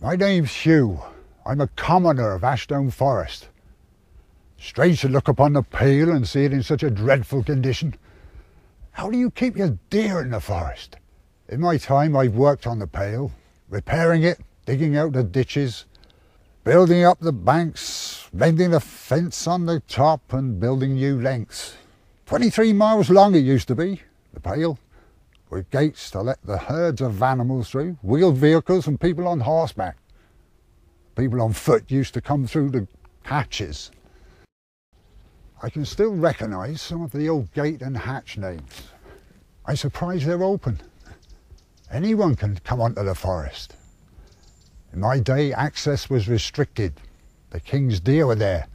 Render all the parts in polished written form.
My name's Hugh. I'm a commoner of Ashdown Forest. Strange to look upon the Pale and see it in such a dreadful condition. How do you keep your deer in the forest? In my time I've worked on the Pale, repairing it, digging out the ditches, building up the banks, mending the fence on the top and building new lengths. 23 miles long it used to be, the Pale, with gates to let the herds of animals through, wheeled vehicles and people on horseback. People on foot used to come through the hatches. I can still recognise some of the old gate and hatch names. I'm surprised they're open. Anyone can come onto the forest. In my day, access was restricted. The king's deer were there.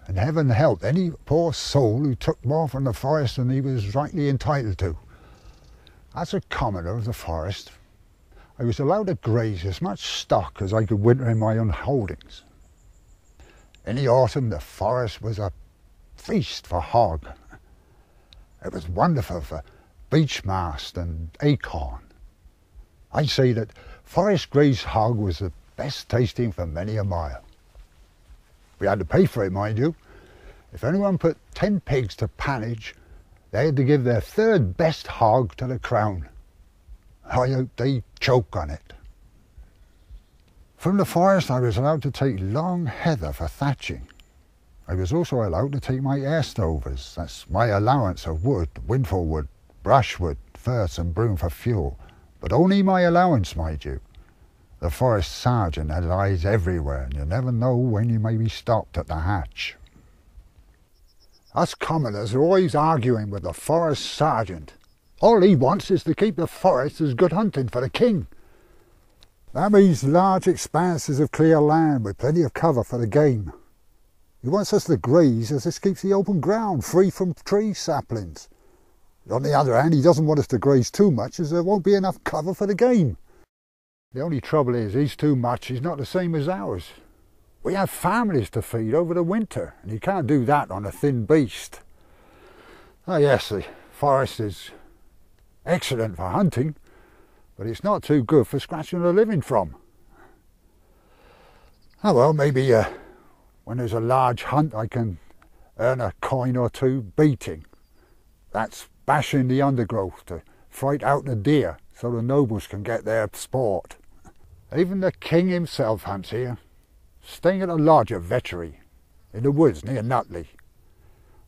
And heaven help any poor soul who took more from the forest than he was rightly entitled to. As a commoner of the forest, I was allowed to graze as much stock as I could winter in my own holdings. In the autumn, the forest was a feast for hog. It was wonderful for beechmast and acorn. I'd say that forest grazed hog was the best tasting for many a mile. We had to pay for it, mind you. If anyone put 10 pigs to pannage, they had to give their third best hog to the crown. I hope they choke on it. From the forest I was allowed to take long heather for thatching. I was also allowed to take my air stovers, that's my allowance of wood, windfall wood, brushwood, furze and broom for fuel, but only my allowance, mind you. The forest sergeant has eyes everywhere and you never know when you may be stopped at the hatch. Us commoners are always arguing with the forest sergeant. All he wants is to keep the forest as good hunting for the king. That means large expanses of clear land with plenty of cover for the game. He wants us to graze as this keeps the open ground free from tree saplings. On the other hand, he doesn't want us to graze too much as there won't be enough cover for the game. The only trouble is his too much is not the same as ours. We have families to feed over the winter and you can't do that on a thin beast. Oh yes, the forest is excellent for hunting, but it's not too good for scratching a living from. Oh well, maybe when there's a large hunt I can earn a coin or two beating. That's bashing the undergrowth to fright out the deer so the nobles can get their sport. Even the king himself hunts here, staying at a lodge of Vettery in the woods near Nutley.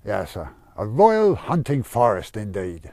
Yes, a royal hunting forest indeed.